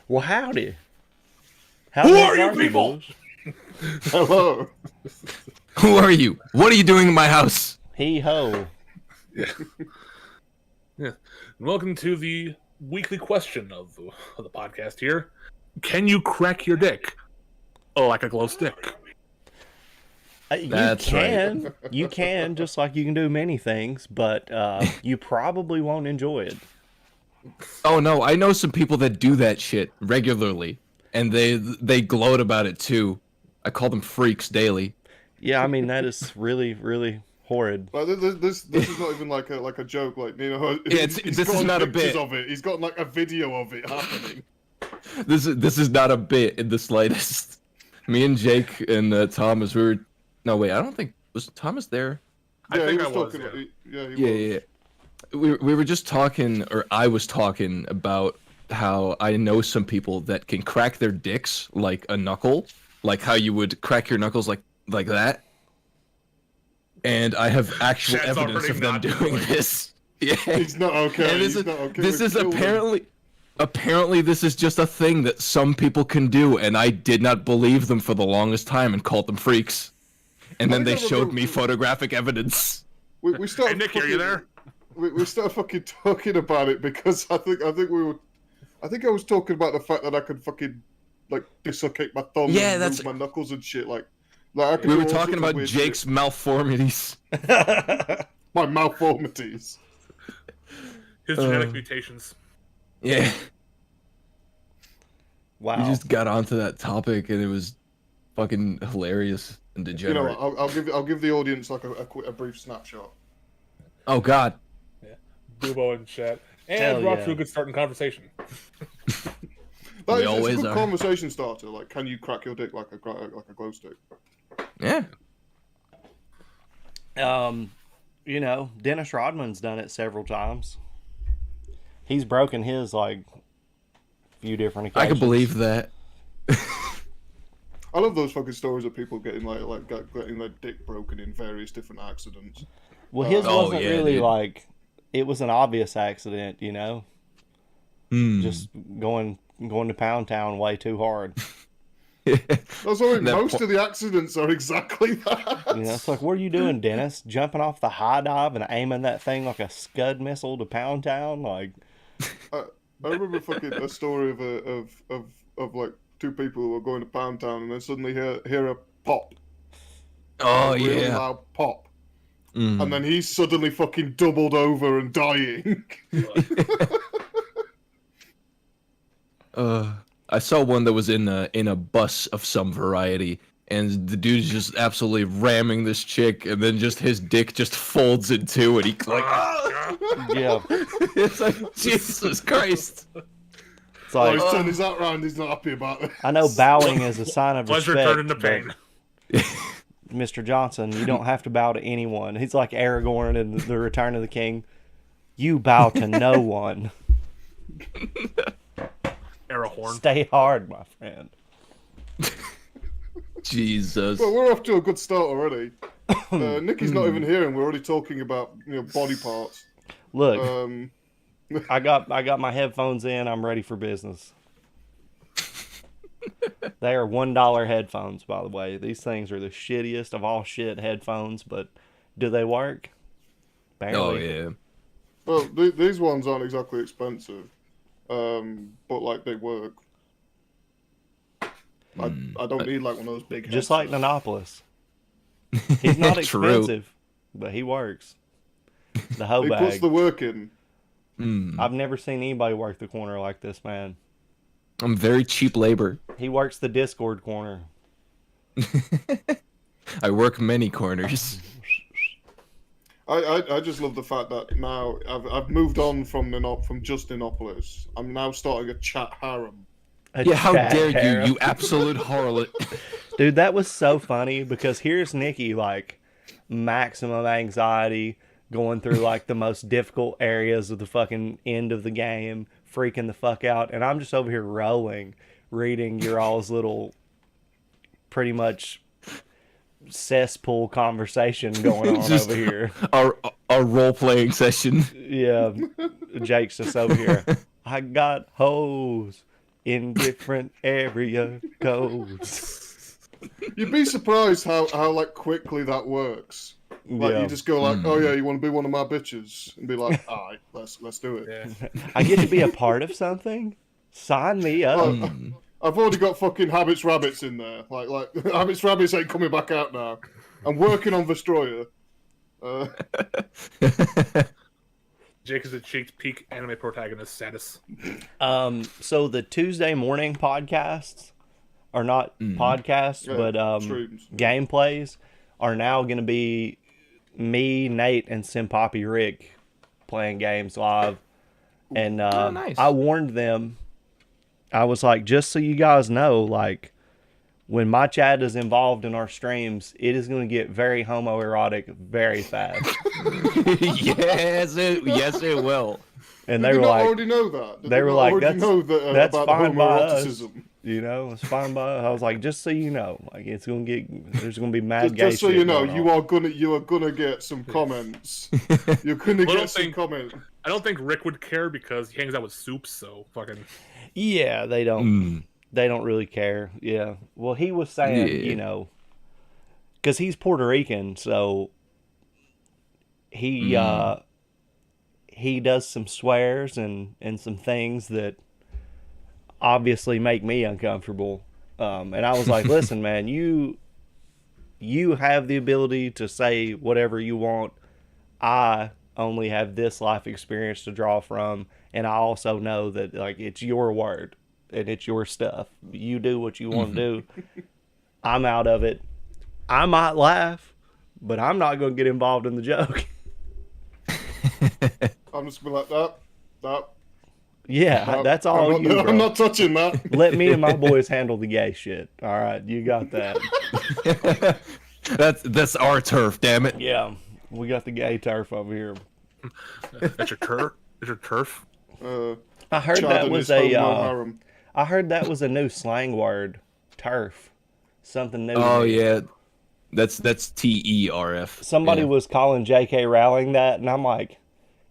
Well, howdy. Who are you people? Hello. Who are you? What are you doing in my house? He ho. Yeah. And welcome to the weekly question of the podcast here. Can you crack your dick? Oh, like a glow stick. That's right. You can, just like you can do many things, but you probably won't enjoy it. Oh no, I know some people that do that shit regularly, and they gloat about it too. I call them freaks daily. Yeah, I mean that is really, really horrid. Like, this is not even like a joke. Like, you know, Yeah, he's this got is not a pictures bit. of it. He's got like a video of it happening. This is not a bit in the slightest. Me and Jake and Thomas, we were. No wait, I don't think was Thomas there. Yeah, I think he I was. talking. Yeah. He was. Yeah. We were just talking, or I was talking about how I know some people that can crack their dicks like a knuckle, like how you would crack your knuckles like that. And I have actual Chad's evidence already of them not doing doing it. this. Yeah. He's not okay. And He's not okay. this We is killed him. apparently this is just a thing that some people can do, and I did not believe them for the longest time and called them freaks. And then they think I showed remember- me photographic evidence. We started. Hey, Nick, are you there? We started fucking talking about it because I think we were. I think I was talking about the fact that I could fucking like dislocate my thumb Yeah, and that's- move my knuckles and shit. Like I could We do were all talking sorts of about weird Jake's shit. malformities. My malformities. His genetic mutations. Yeah. Wow. We just got onto that topic and it was fucking hilarious and You degenerate. know, I'll give the audience like a brief snapshot. Oh god. Bubo and chat. And Hell we're off yeah. to a good start in conversation. That We is, it's a always good are. conversation starter. Like, can you crack your dick like a glow stick? Yeah. You know, Dennis Rodman's done it several times. He's broken his like few different occasions. I can believe that. I love those fucking stories of people getting getting their dick broken in various different accidents. Well, his Oh, wasn't yeah, really dude. like it was an obvious accident, you know. Just going to Pound Town way too hard. That's what I mean. That Most po- of the accidents are exactly that. You know, it's like, what are you doing, Dennis? Jumping off the high dive and aiming that thing like a Scud missile to Pound Town? Like, I remember fucking a story of like two people who were going to Pound Town and then suddenly hear a pop. Oh A really yeah. loud pop. Mm. And then he's suddenly fucking doubled over and dying. I saw one that was in a bus of some variety, and the dude's just absolutely ramming this chick, and then just his dick just folds in two, and he like, yeah, it's like Jesus Christ. it's like He's turned his hat round, he's not happy about it. I know bowing is a sign of Pleasure respect. turned into pain. but Mr. Johnson, you don't have to bow to anyone. He's like Aragorn in The Return of the King. You bow to no one. Arrowhorn. Stay hard, my friend. Jesus. Well, we're off to a good start already. Nikki's not even here and we're already talking about body parts. Look, Um, I got my headphones in. I'm ready for business. They are $1 headphones, by the way. These things are the shittiest of all shit headphones, but do they work? Barely. Oh yeah. well, these ones aren't exactly expensive, but like they work. I don't need like one of those big. Just like headsets. Nanopolis. He's not True. expensive, but he works. The hoe He puts bag. the work in. I've never seen anybody work the corner like this man. I'm very cheap labor. He works the Discord corner. I work many corners. I just love the fact that now I've moved on from just Ninopolis. I'm now starting a chat harem. Yeah, how Chat dare harem. you absolute harlot. Dude, that was so funny because here's Nikki, like, maximum anxiety, going through, like, the most difficult areas of the fucking end of the game, freaking the fuck out, and I'm just over here rolling, reading your all's little, pretty much, cesspool conversation going on Just- over here. Our role-playing session. Yeah, Jake's just over here. I got hoes. in different area codes. You'd be surprised how like quickly that works. Like Yeah. you just go like, oh yeah, you want to be one of my bitches, and be like, all right, let's do it. Yeah. I get to be a part of something? Sign me up. Well, I've already got fucking Habits Rabbits in there. Like Habits Rabbits ain't coming back out now. I'm working on Destroyer. Jake has achieved peak anime protagonist status. So the Tuesday morning podcasts are not podcasts, Yeah, but streams. gameplays are now going to be me, Nate, and Simpoppy Rick playing games live. And nice. I warned them. I was like, just so you guys know, like, when my chat is involved in our streams, it is going to get very homoerotic very fast. yes, it will. And Did they they were not like, already know that? Did they were like, already know that, that's about fine the by us. homoeroticism? You know, it's fine by us. I was like, just so you know, like, it's going to get, there's going to be mad gay Just so shit you know, going on. you are gonna get some comments. You're gonna Well, get some comments. I don't think Rick would care because he hangs out with Soups, so fucking. Yeah, they don't. They don't really care. Yeah. Well, he was saying, Yeah. you know, because he's Puerto Rican, so he does some swears and some things that obviously make me uncomfortable. And I was like, listen, man, you have the ability to say whatever you want. I only have this life experience to draw from, and I also know that like it's your word and it's your stuff. You do what you want to do. I'm out of it. I might laugh, but I'm not going to get involved in the joke. I'm just gonna be like that. Yeah, that's all I'm you. not, Bro. I'm not touching that. Let me and my boys handle the gay shit. All right, you got that. That's our turf, damn it. Yeah, we got the gay turf over here. That's your turf. That's your turf. I heard Chad that and was his a. homo harem. I heard that was a new slang word, turf. Something new. to Oh me. yeah, that's TERF. Somebody yeah. was calling J.K. Rowling that, and I'm like,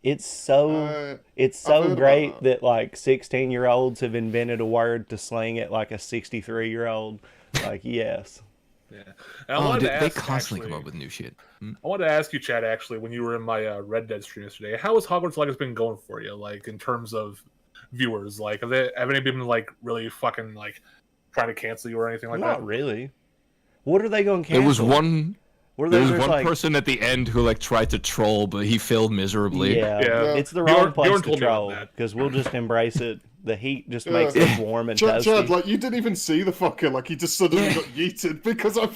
it's so I've so heard great about that like 16-year-olds have invented a word to slang it like a 63-year-old. Like, yes. Yeah. And I Oh, wanted to they ask, constantly actually, come up with new shit. I wanted to ask you, Chad, actually, when you were in my Red Dead stream yesterday, how has Hogwarts Legacy been going for you? Like, in terms of viewers, like, have any been like really fucking like trying to cancel you or anything like Not that? really. What are they going to cancel? There was one. Were There was just one like, person at the end who like tried to troll, but he failed miserably. Yeah, Yeah. it's the Bjorn wrong place to told me about troll that. because we'll just embrace it. The heat just Yeah. makes it warm and Chad, toasty. like you didn't even see the fucker. Like he just suddenly got yeeted because I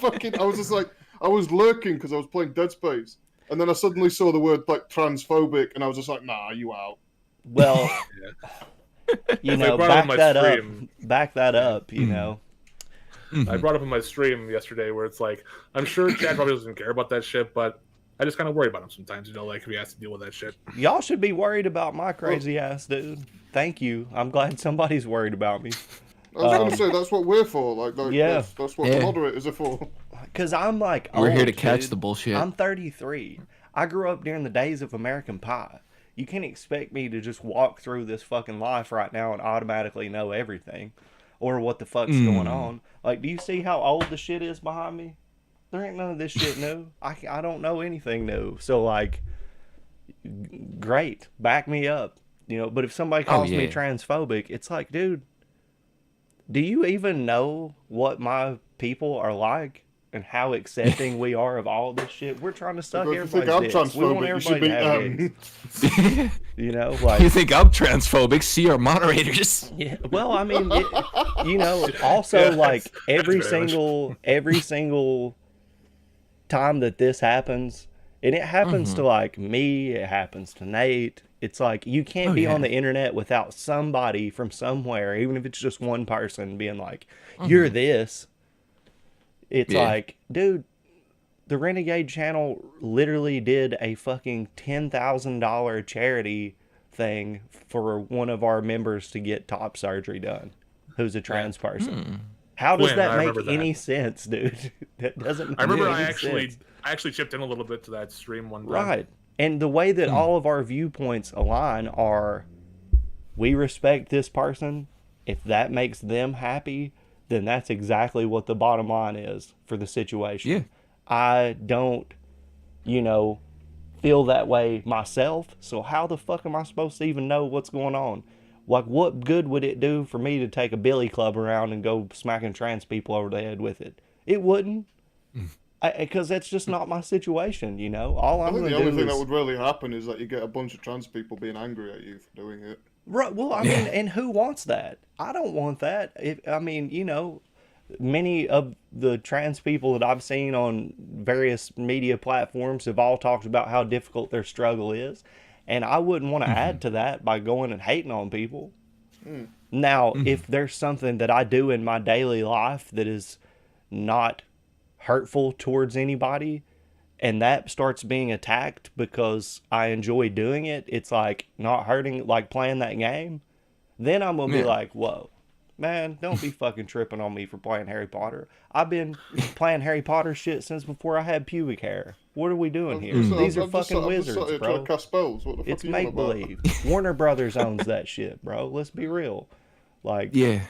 was just like, I was lurking because I was playing Dead Space, and then I suddenly saw the word like transphobic, and I was just like, nah, you out. Well, you know, brought it back up on my that up. stream. Back that up. You know. I brought up in my stream yesterday where it's like, I'm sure Chad probably doesn't care about that shit, but I just kind of worry about him sometimes, you know, like if he has to deal with that shit. Y'all should be worried about my crazy ass, dude. Thank you. I'm glad somebody's worried about me. I was gonna say that's what we're for. Like Yeah. that's what Yeah. the moderators are for. Because I'm like, We're here old, to catch dude. the bullshit. I'm 33. I grew up during the days of American Pie. You can't expect me to just walk through this fucking life right now and automatically know everything or what the fuck's going on. Like, do you see how old the shit is behind me? There ain't none of this shit new. I don't know anything new. So, like, great. Back me up. You know, but if somebody calls me yeah. transphobic, it's like, dude, do you even know what my people are like and how accepting we are of all this shit? We're trying to suck If you think everybody's I'm dicks. We want transphobic, you should everybody be. to have dicks. You know, like, You think I'm transphobic? See our moderators. yeah. Well, I mean, you know, also Yeah, like every that's very single time that this happens, and it happens to like me, it happens to Nate. It's like you can't be on the internet without somebody from somewhere, even if it's just one person being like, "You're this." It's Yeah. like, dude, the Renegade channel literally did a fucking $10,000 charity thing for one of our members to get top surgery done, who's a trans person. How does Quinn, that I make remember that. any sense, dude? That doesn't. I remember make I any actually sense. chipped in a little bit to that stream one time. Right. And the way that all of our viewpoints align are, we respect this person, If that makes them happy, then that's exactly what the bottom line is for the situation. Yeah. I don't, you know, feel that way myself, so how the fuck am I supposed to even know what's going on? Like, what good would it do for me to take a billy club around and go smacking trans people over the head with it? It wouldn't. Because that's just not my situation, you know? All I I'm think going the to only do thing is... that would really happen is that you get a bunch of trans people being angry at you for doing it. Right, well, I mean, and who wants that? I don't want that. I mean, you know, many of the trans people that I've seen on various media platforms have all talked about how difficult their struggle is. And I wouldn't want to add to that by going and hating on people. Now, if there's something that I do in my daily life that is not hurtful towards anybody, and that starts being attacked because I enjoy doing it, it's like not hurting, like playing that game, then I'm gonna be Yeah. like, whoa, man, don't be fucking tripping on me for playing Harry Potter. I've been playing Harry Potter shit since before I had pubic hair. What are we doing here? These are fucking wizards, trying bro. to cast spells. What the fuck It's are you on make about? believe. Warner Brothers owns that shit, bro. Let's be real. Like, Yeah.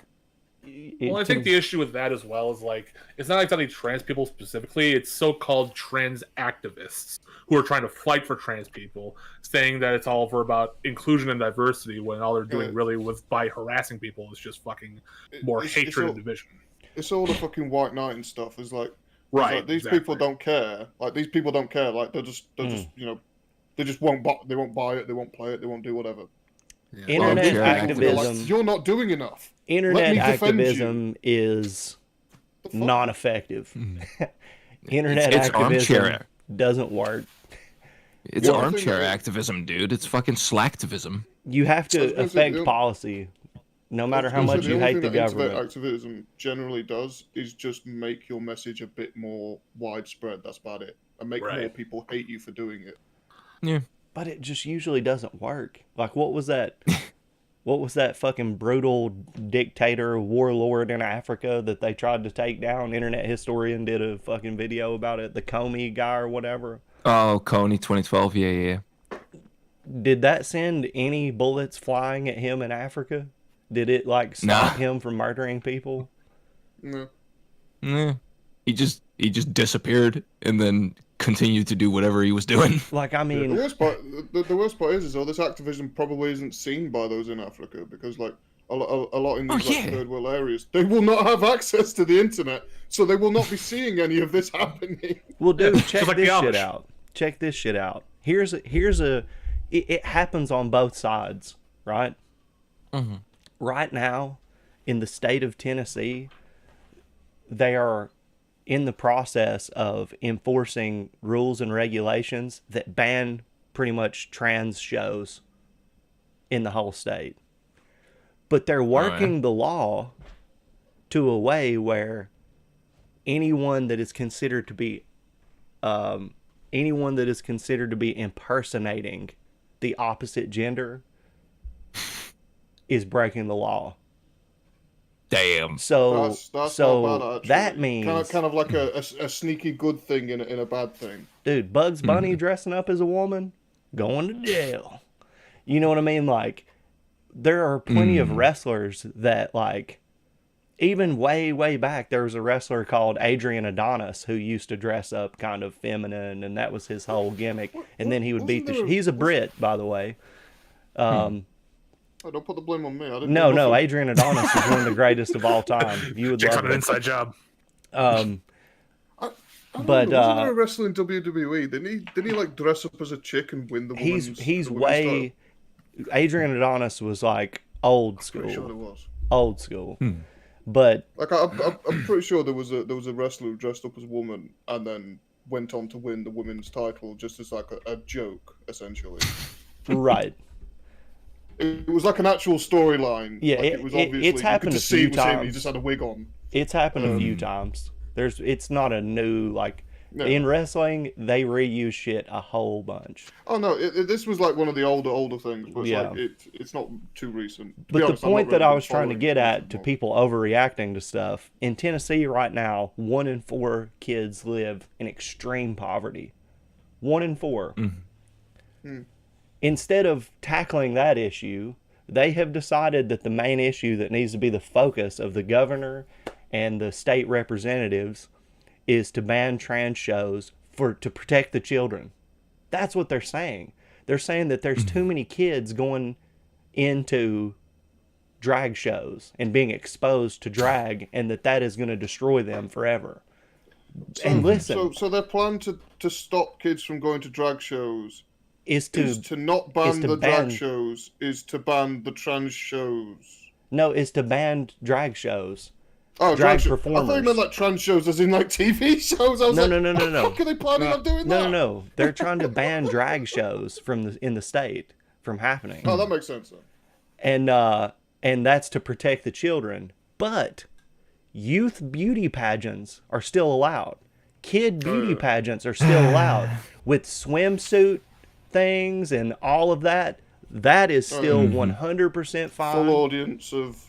Well, I think the issue with that as well is like it's not exactly trans people specifically. It's so-called trans activists who are trying to fight for trans people, saying that it's all for about inclusion and diversity when all they're doing really with by harassing people is just fucking more hatred and division. It's all the fucking white knight and stuff. It's like, Right, these exactly. people don't care. Like these people don't care. Like they're just you know, they just won't buy. They won't buy it. They won't play it. They won't do whatever. internet Armchair activism. Like, you're not doing enough. Internet Let me defend activism is The fuck? non-effective. Internet It's activism armchair. doesn't work. It's Well, I armchair think activism, dude. It's fucking slacktivism. You have I was to gonna say, affect the- policy, no matter how So much you only hate thing the that internet government. activism generally does is just make your message a bit more widespread. That's about it, and make more Right. people hate you for doing it. Yeah. But it just usually doesn't work. Like, what was that? What was that fucking brutal dictator warlord in Africa that they tried to take down? Internet historian did a fucking video about it. The Comey guy or whatever. Oh, Coney 2012. Yeah. Did that send any bullets flying at him in Africa? Did it like stop Nah. him from murdering people? No. Yeah. He just disappeared and then continued to do whatever he was doing. Like, I The mean, worst part, the worst part is all this activism probably isn't seen by those in Africa because, like, a lot in these like, third world areas, they will not have access to the internet, so they will not be seeing any of this happening. well, dude, check just like this the shit Amish. out. Check this shit out. Here's a. It happens on both sides, right? Mm-hmm. Right now, in the state of Tennessee, they are in the process of enforcing rules and regulations that ban pretty much trans shows in the whole state. But they're working the law to a way where anyone that is considered to be impersonating the opposite gender is breaking the law. Damn. So That's so not bad, actually. that means, kind of like a sneaky good thing in a bad thing. dude, Bugs Bunny dressing up as a woman, going to jail. You know what I mean? Like, there are plenty of wrestlers that, like, even way back, there was a wrestler called Adrian Adonis who used to dress up kind of feminine, and that was his whole gimmick. And then he would beat the... He's a Brit, by the way. Oh, don't put the blame on me. I didn't No, do no, nothing. Adrian Adonis is one of the greatest of all time. You would Jake's love on an it. inside job. I don't But, know, wasn't there a wrestler in WWE? Didn't he like dress up as a chick and win the women's? He's the women's way... Adrian Adonis was like old title? Pretty sure school. there was. Old school. But Like I'm pretty sure there was a wrestler who dressed up as a woman and then went on to win the women's title just as like a joke, essentially. right. It was like an actual storyline. Yeah, like, it- was it- obviously it's you happened could a just see few it was him. He times. just had a wig on. It's happened a few times. It's not a new, like, Yeah. in wrestling, they reuse shit a whole bunch. Oh no, this was like one of the older things, but it's Yeah. like it's not too recent. To be But the honest, I'm not point that really I been was trying to following get it at to much. people overreacting to stuff, in Tennessee right now, 1 in 4 kids live in extreme poverty. 1 in 4. Instead of tackling that issue, They have decided that the main issue that needs to be the focus of the governor and the state representatives is to ban trans shows to protect the children. That's what they're saying. They're saying that there's too many kids going into drag shows and being exposed to drag, and that is going to destroy them forever. And listen, so their plan to stop kids from going to drag shows is to not ban the drag shows, is to ban the trans shows. No, is to ban drag shows. Oh, drag performers. I thought you meant like trans shows as in like TV shows. I was no, like, no. How can they planning on doing that? No. They're trying to ban drag shows in the state from happening. Oh, that makes sense then. And that's to protect the children. But youth beauty pageants are still allowed. Kid beauty pageants are still allowed with swimsuit things and all of that. That is still 100% fine. Full audience of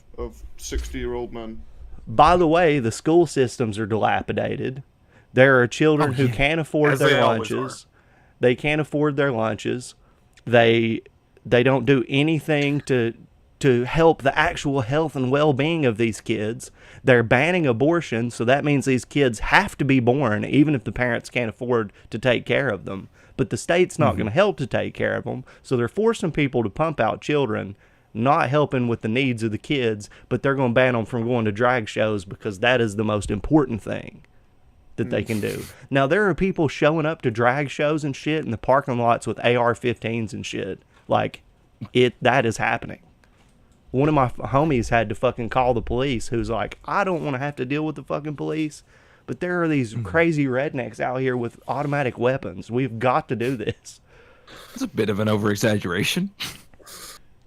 60-year-old men. By the way, the school systems are dilapidated. There are children who can't afford their lunches. They can't afford their lunches. They don't do anything to help the actual health and well-being of these kids. They're banning abortion, so that means these kids have to be born even if the parents can't afford to take care of them. But the state's not going to help to take care of them, so they're forcing people to pump out children, not helping with the needs of the kids, but they're going to ban them from going to drag shows because that is the most important thing that they can do. Now, there are people showing up to drag shows and shit in the parking lots with AR-15s and shit. Like, that is happening. One of my homies had to fucking call the police, who's like, I don't want to have to deal with the fucking police, but there are these crazy rednecks out here with automatic weapons. We've got to do this. It's a bit of an over-exaggeration.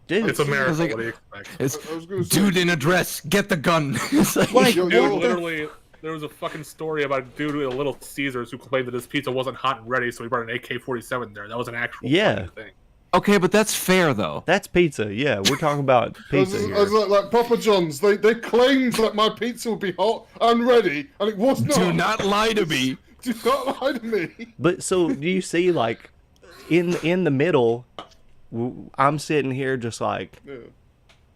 Dude, it's America. Like, what do you expect? It's dude in a dress, get the gun. It's like, Dude, literally, there was a fucking story about a dude with a Little Caesars who complained that his pizza wasn't hot and ready, so he brought an AK-47 there. That was an actual fucking thing. Okay, but that's fair though. That's pizza. Yeah, we're talking about pizza here. I was like Papa John's. They claimed that my pizza would be hot and ready, and it was not. Do not lie to me. Do not lie to me. But so do you see, like, in the middle, I'm sitting here just like,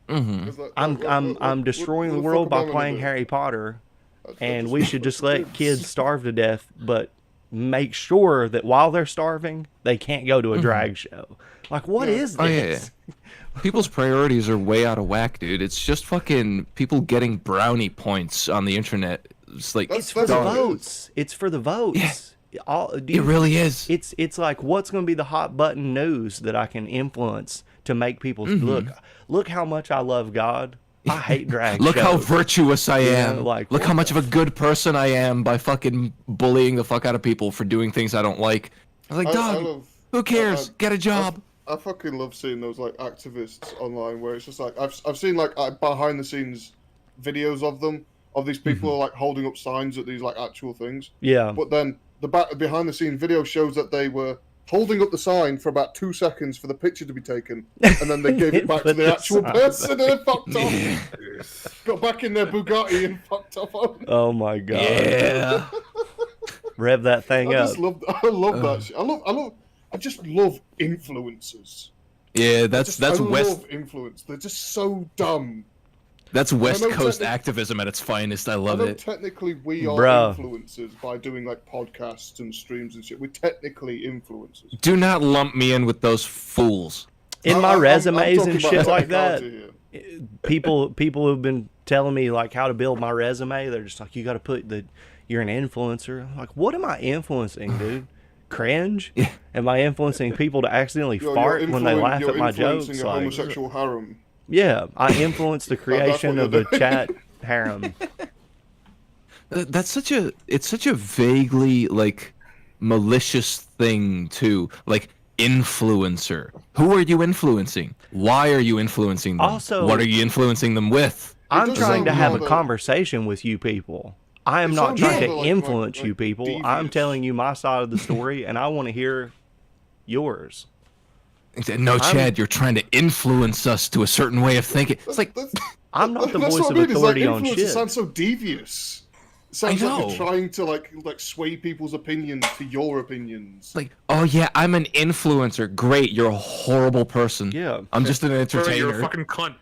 I'm destroying the world by playing Harry Potter, and we should just let kids starve to death, but make sure that while they're starving, they can't go to a drag show. Like, what is this? People's priorities are way out of whack, dude. It's just fucking people getting brownie points on the internet. It's like It's for the votes. It's for the votes. Yeah. It really is. It's like, what's going to be the hot button news that I can influence to make people look how much I love God. I hate drag Look shows. how virtuous I am. know, like, look what how much of a good person I am by fucking bullying the fuck out of people for doing things I don't like. I was like, dog, who cares? Get a job. I fucking love seeing those like activists online where it's just like I've seen like behind the scenes videos of them, of these people who are like holding up signs at these like actual things. Yeah. But then the behind the scene video shows that they were holding up the sign for about 2 seconds for the picture to be taken, and then they gave it back to the actual person and they fucked off. Got back in their Bugatti and fucked off. Oh my god. Yeah. Rev that thing up. I love that shit. I just love influencers. Yeah, that's I West. love influence. They're just so dumb. That's West Coast activism at its finest. I love it. Technically, we are influencers by doing like podcasts and streams and shit. We're technically influencers. Do not lump me in with those fools. In my resumes and shit like that, here. people who've been telling me like how to build my resume, they're just like, you got to put you're an influencer. I'm like, what am I influencing, dude? Cringe? Yeah. Am I influencing people to accidentally fart when they laugh at my jokes? You're Like, homosexual harem. yeah, I influence the creation of a chat harem. It's such a vaguely like malicious thing too. Like influencer. Who are you influencing? Why are you influencing them? Also, what are you influencing them with? I'm trying to have a conversation with you people. I am not trying to influence you people. I'm telling you my side of the story, and I want to hear yours. No, Chad, you're trying to influence us to a certain way of thinking. It's like I'm not the voice of authority on shit. It sounds so devious. Sounds I like know. you're trying to like sway people's opinions to your opinions. Like, oh yeah, I'm an influencer. Great, you're a horrible person. Yeah. I'm just an Bro, entertainer. you're a fucking cunt.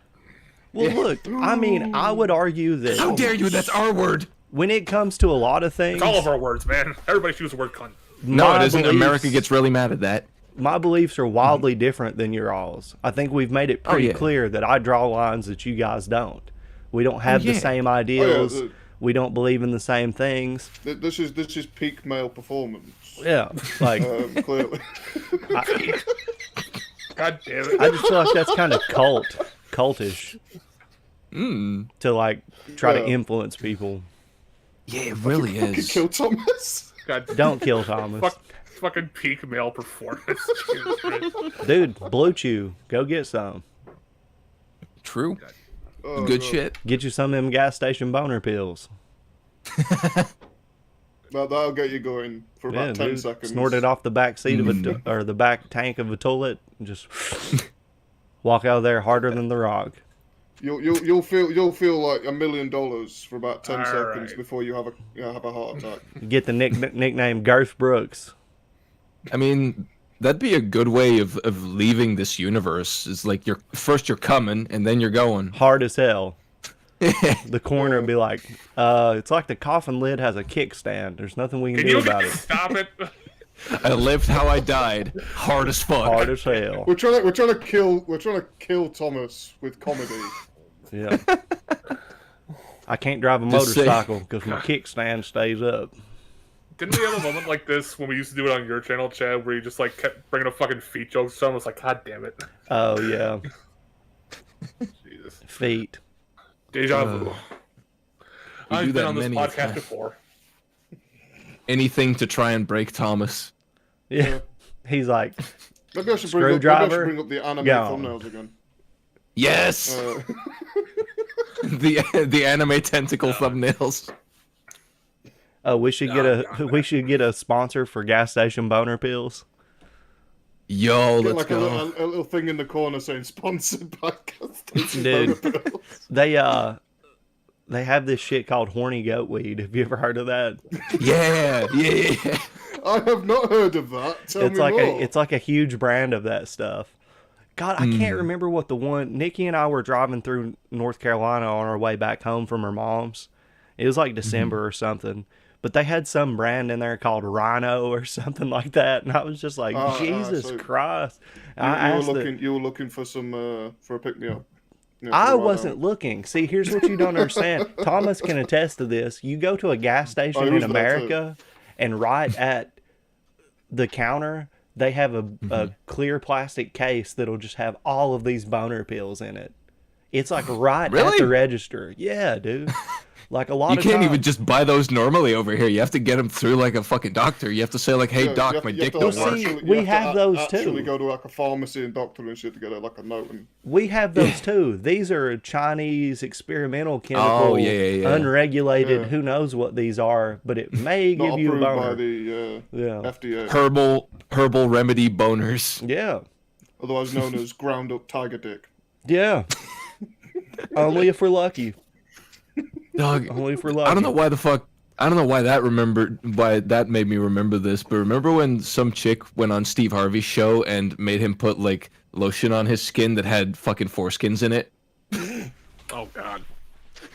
Well, look, I mean, I would argue How that dare you? That's our word. when it comes to a lot of things, It's all of our words, man. Everybody choose the word cunt. No, my it isn't. beliefs- America gets really mad at that. My beliefs are wildly different than your all's. I think we've made it pretty yeah. clear that I draw lines that you guys don't. We don't have the yeah. same ideals. the- We don't believe in the same things. This is peak male performance. Yeah, like Clearly. God damn it. I just feel like that's kind of cultish to like try to Yeah. influence people. Yeah, it really Fucking is. kill Thomas. God, Don't kill Thomas, fucking peak male performance. Jesus Christ. dude. Blue Chew, go get some. True. Oh, Good God. shit. Get you some of them gas station boner pills. That'll get you going for about Yeah, 10 dude. seconds. Snort it off the back seat of or the back tank of a toilet. And just walk out of there harder than the Rock. You'll feel like $1 million for about 10 All seconds right. before you have a heart attack. Get the nickname Garth Brooks. I mean, that'd be a good way of leaving this universe. Is like you're coming and then you're going. Hard as hell. The coroner would be like, it's like the coffin lid has a kickstand. There's nothing we can Can do you about it. stop it? I lived how I died. Hard as fuck. Hard as hell. We're trying to kill Thomas with comedy. Yeah. I can't drive a Just say- motorcycle because my kickstand stays up. Didn't we have a moment like this when we used to do it on your channel, Chad, where you just like kept bringing up fucking feet jokes? Someone was like, God damn it. Oh yeah, Jesus. feet. Deja vu. do I've been that on this many a podcast time. before. Anything to try and break Thomas. Yeah. He's like, Maybe I should Screwdriver, bring up the anime gone. thumbnails again. Yes. The anime tentacle thumbnails. oh, we should get a sponsor for gas station boner pills. Yo, Get let's like a go. little thing in the corner saying sponsored by Constantine Dude. Bonapils. They have this shit called horny goat weed. Have you ever heard of that? Yeah. I have not heard of that. Tell It's me like more. it's like a huge brand of that stuff. God, I can't remember what the one. Nikki and I were driving through North Carolina on our way back home from her mom's. It was like December or something. But they had some brand in there called Rhino or something like that, and I was just like, Jesus so Christ! You were looking for some for a pick me up. I wasn't looking. See, here's what you don't understand. Thomas can attest to this. You go to a gas station he in was there too. America, and right at the counter, they have a clear plastic case that'll just have all of these boner pills in it. It's like right at Really? the register. Yeah, dude. Like a lot You of can't times, even just buy those normally over here. You have to get them through like a fucking doctor. You have to say like, "Hey, doc, my dick don't work." see, we have those Actually too. go to like a pharmacy and doctor and shit to get like a note. And We have those too. These are Chinese experimental chemical, yeah. unregulated. Yeah. Who knows what these are? But it may not give you a approved by boner. the Yeah. FDA, Herbal remedy boners. Yeah. otherwise known as ground up tiger dick. Yeah. Only if we're lucky. Dog, Only if we're lucky. I don't know why the fuck. I don't know why that made me remember this. But remember when some chick went on Steve Harvey's show and made him put like lotion on his skin that had fucking foreskins in it? Oh, God.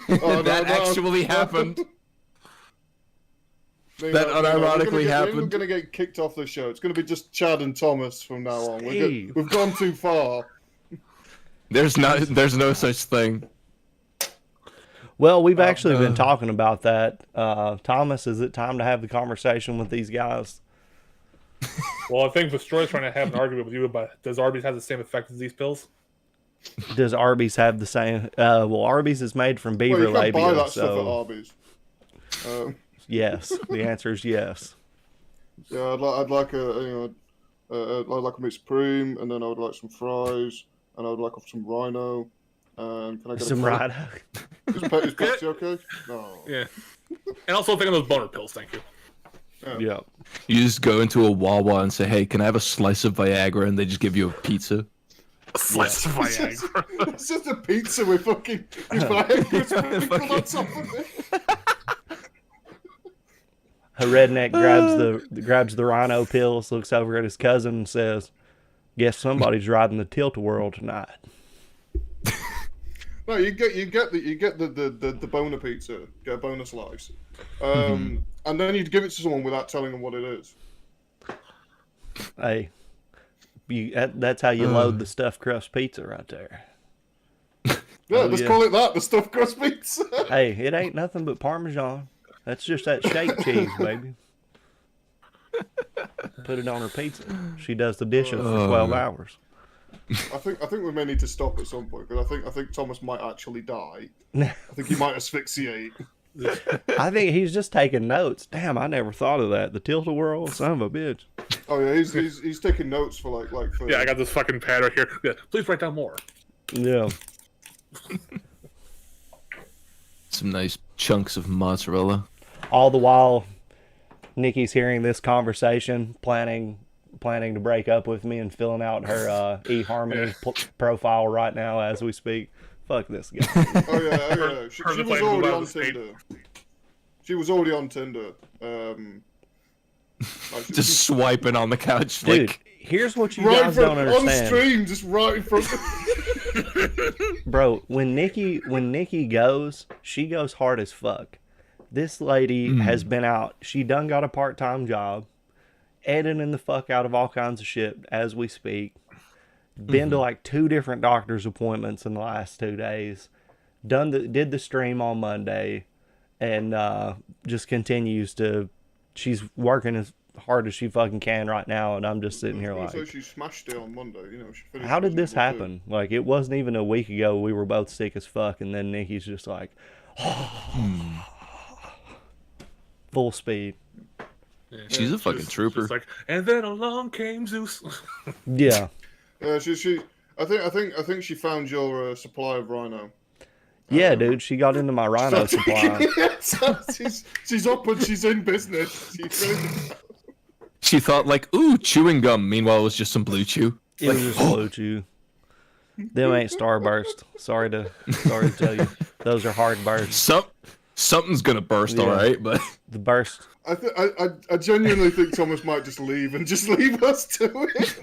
Oh, That actually happened. That unironically We're happened. going to get kicked off the show. It's going to be just Chad and Thomas from now on. Steve. We've gone too far. There's no such thing. Well, we've actually been talking about that. Thomas, is it time to have the conversation with these guys? Well, I think Destroy's trying to have an argument with you about does Arby's have the same effect as these pills? Does Arby's have the same? Well, Arby's is made from beaver Well, you can't buy labia, that stuff at so Arby's. yes. The answer is yes. Yeah, I'd like I'd like a mixed supreme, and then I would like some fries, and I would like some rhino. And can I get Some a Coke? rhino. Is Pepsi okay? No. Yeah. And also think of those boner pills, thank you. Yeah. You just go into a Wawa and say, "Hey, can I have a slice of Viagra?" And they just give you a pizza. A slice of Viagra. It's just a pizza with fucking Viagra sprinkled on top of it. A redneck grabs the rhino pills, looks over at his cousin, and says, "Guess somebody's riding the tilt-a-whirl tonight." No, you get the boner pizza, get a boner slice, and then you'd give it to someone without telling them what it is. Hey, that's how you load the stuffed crust pizza right there. Yeah, Oh, let's yeah. call it that, the stuffed crust pizza. Hey, it ain't nothing but Parmesan. That's just that shake cheese, baby. Put it on her pizza. She does the dishes for 12 hours. I think we may need to stop at some point because I think Thomas might actually die. I think he might asphyxiate. I think he's just taking notes. Damn, I never thought of that. The tilt-a-whirl, son of a bitch. Oh yeah, he's taking notes for like for. Yeah, I got this fucking pad right here. Yeah, please write down more. Yeah. Some nice chunks of mozzarella. All the while, Nikki's hearing this conversation, planning to break up with me and filling out her eHarmony profile right now as we speak. Fuck this guy. Oh yeah. She was already on Tinder. She was already on Tinder. Just swiping on the couch. Dude, like, here's what you guys don't understand. On stream, just right in front of Bro, when Nikki goes, she goes hard as fuck. This lady has been out. She done got a part-time job, editing the fuck out of all kinds of shit as we speak. Been to like 2 different doctor's appointments in the last 2 days. Did the stream on Monday, and just continues to. She's working as hard as she fucking can right now, and I'm just sitting here like. So she smashed it on Monday. You know, she finished How did this Monday too. happen? Like, it wasn't even a week ago. We were both sick as fuck, and then Nikki's just like, full speed. Yeah, she's a fucking trooper. She's like, and then along came Zeus. Yeah. She. I think she found your supply of rhino. Yeah, dude, she got into my rhino supply. she's up and she's in business. she thought like, ooh, chewing gum. Meanwhile, it was just some blue chew. It was just blue chew. Them ain't Starburst. Sorry to tell you, those are hard bursts. Something's gonna burst, all right, but the burst. I genuinely think Thomas might just leave us to it.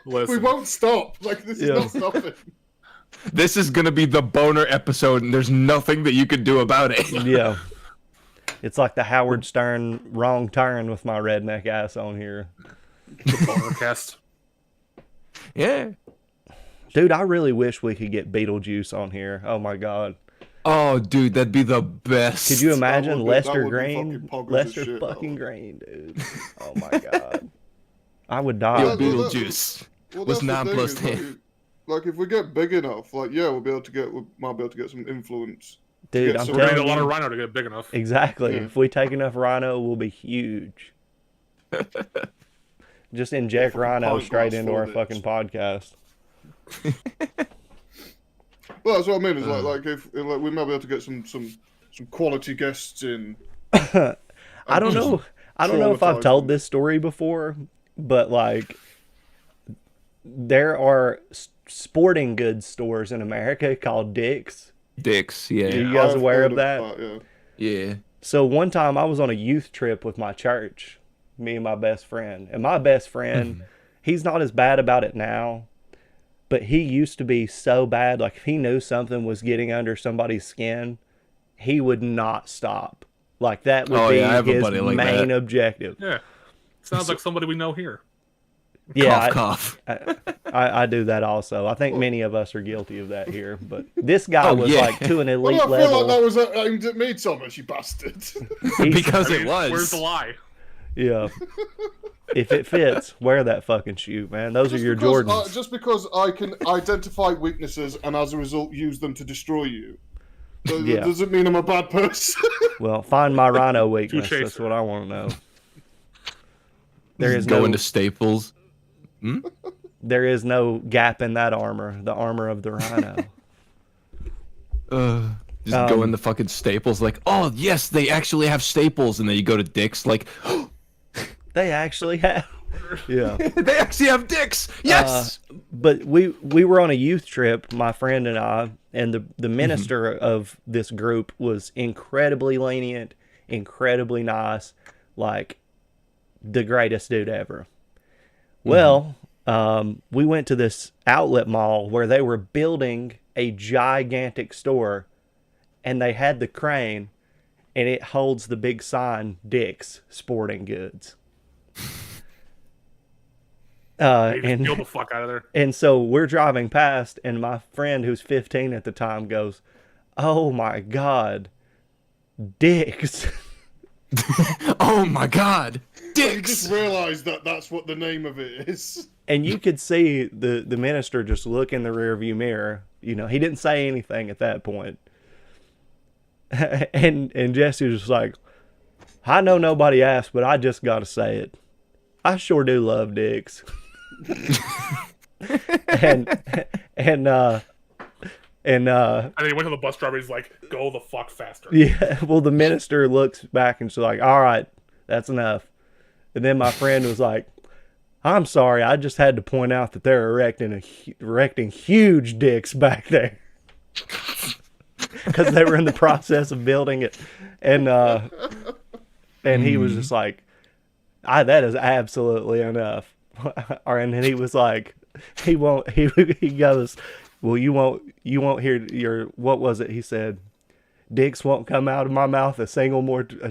We won't stop. Like, this is not stopping. This is gonna be the boner episode, and there's nothing that you can do about it. Yeah. It's like the Howard Stern wrong turn with my redneck ass on here. The boner cast. Yeah. Dude, I really wish we could get Beetlejuice on here. Oh my god. Oh, dude, that'd be the best. Could you imagine Lester be Green? fucking Lester fucking Green, dude. Oh my god. I would die. Yo, Beetlejuice was non plus 10. Like, if we get big enough, like, yeah, we might be able to get some influence. Dude, I'm We're gonna need telling a lot of you. rhino to get big enough. Exactly. Yeah. If we take enough rhino, we'll be huge. Just inject rhino straight into our fucking podcast. Well, that's what I mean. Is like if we might be able to get some quality guests in. I don't know. I don't know if I've told this story before, but like, there are sporting goods stores in America called Dick's. Dick's, yeah. Are you guys I've aware heard of that? Yeah. So one time I was on a youth trip with my church, me and my best friend. And my best friend, he's not as bad about it now, but he used to be so bad. Like, if he knew something was getting under somebody's skin, he would not stop. Like, that would be his main objective. Yeah. Sounds like somebody we know here. Yeah, Cough. I do that also. I think many of us are guilty of that here, but this guy was like to an elite Well, I feel level. like that was aimed at me, Thomas, you bastard. Because I mean, it was. Where's the lie? Yeah. If it fits, wear that fucking shoe, man. Those are your Jordans. Just because I can identify weaknesses and as a result use them to destroy you, Yeah. doesn't mean I'm a bad person. Well, find my rhino weakness. Touche, That's sir. what I want to know. There is Going no to Staples. there is no gap in that armor. The armor of the rhino. Just go in the fucking Staples, like, oh yes, they actually have Staples, and then you go to Dick's, like, They actually have. Yeah. they actually have Dick's. Yes. But we were on a youth trip, my friend and I, and the minister of this group was incredibly lenient. incredibly nice, like the greatest dude ever. Well, we went to this outlet mall where they were building a gigantic store, and they had the crane, and it holds the big sign, Dick's Sporting Goods. They just peeled the fuck out of there. And so we're driving past, and my friend who's 15 at the time goes, "Oh my God, Dick's." Oh my God, You Dick's! just realised that that's what the name of it is. And you could see the minister just look in the rearview mirror. You know, he didn't say anything at that point. and Jesse was just like, "I know nobody asked, but I just got to say it. I sure do love Dick's." and then he went to the bus driver. He's like, "Go the fuck faster." Yeah, well, the minister looks back and she's like, "All right, that's enough." And then my friend was like, "I'm sorry, I just had to point out that they're erecting huge dicks back there." Because they were in the process of building it. And he was just like, "That is absolutely enough." And then he was like, he goes, "Well, you won't hear your," what was it? He said, "Dicks won't come out of my mouth a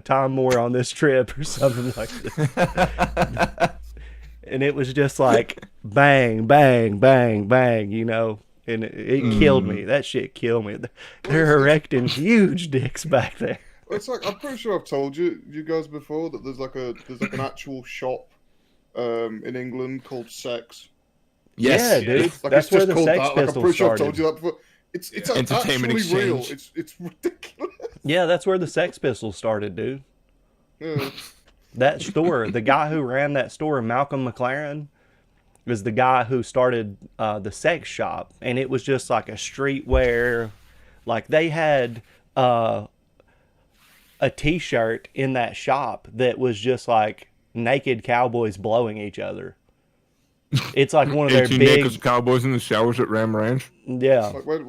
time more on this trip," or something like that. And it was just like bang, bang, bang, bang, you know. And it killed me. That shit killed me. They're erecting huge dicks back there. It's like, I'm pretty sure I've told you guys before that there's like an actual shop in England called Sex. Yes. Yeah, dude. Like, That's it's where just the called Sex that. Like, I'm Pistols pretty sure I've started. told you that before. It's Entertainment actually real. exchange. It's ridiculous. Yeah, that's where the Sex Pistols started, dude. Yeah. That store, the guy who ran that store, Malcolm McLaren, was the guy who started the sex shop. And it was just like a streetwear. Like, they had a t-shirt in that shop that was just like naked cowboys blowing each other. It's like one of their 18 big naked cowboys in the showers at Ram Ranch. Yeah. Like, where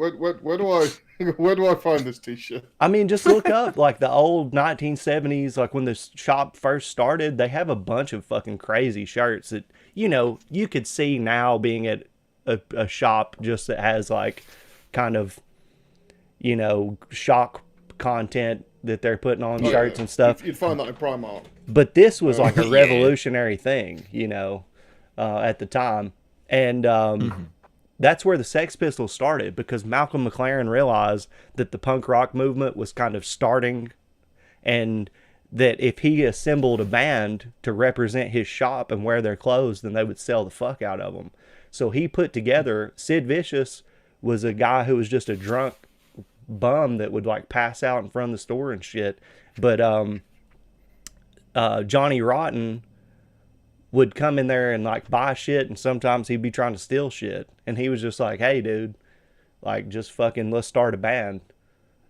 do I find this T-shirt? I mean, just look up like the old 1970s, like when the shop first started. They have a bunch of fucking crazy shirts that, you know, you could see now being at a shop just that has like kind of, you know, shock content that they're putting on shirts and stuff. You'd find that in Primark. But this was like a revolutionary thing, you know, at the time. And that's where the Sex Pistols started, because Malcolm McLaren realized that the punk rock movement was kind of starting, and that if he assembled a band to represent his shop and wear their clothes, then they would sell the fuck out of them. So he put together, Sid Vicious was a guy who was just a drunk bum that would like pass out in front of the store and shit. But Johnny Rotten would come in there and like buy shit, and sometimes he'd be trying to steal shit. And he was just like, "Hey dude, like just fucking let's start a band.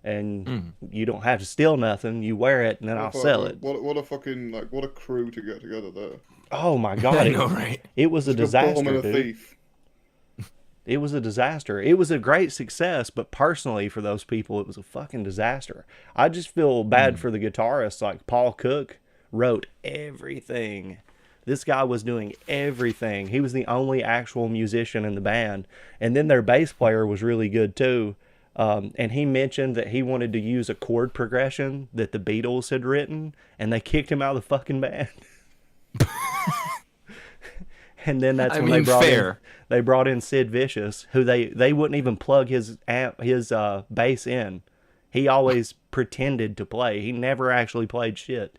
And you don't have to steal nothing. You wear it and then I'll sell it." What a fucking, like, what a crew to get together there. Oh my God. I know, right? It was a Like disaster, bomb and a dude. thief. It was a disaster. It was a great success, but personally for those people, it was a fucking disaster. I just feel bad for the guitarists. Like Paul Cook wrote everything. This guy was doing everything. He was the only actual musician in the band. And then their bass player was really good too. And he mentioned that he wanted to use a chord progression that the Beatles had written, and they kicked him out of the fucking band. And then that's when they brought in Sid Vicious, who they wouldn't even plug his bass in. He always pretended to play. He never actually played shit.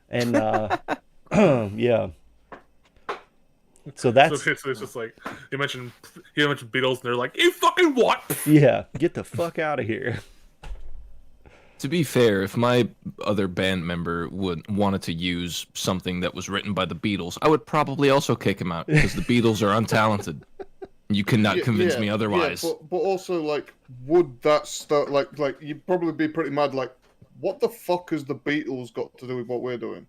And yeah. So that's So it's just like you mentioned Beatles, and they're like, "You fucking what?" Yeah, get the fuck out of here. To be fair, if my other band member wanted to use something that was written by the Beatles, I would probably also kick him out, because the Beatles are untalented. You cannot convince me otherwise. Yeah, but also, like, would that start, like you'd probably be pretty mad, like, what the fuck has the Beatles got to do with what we're doing?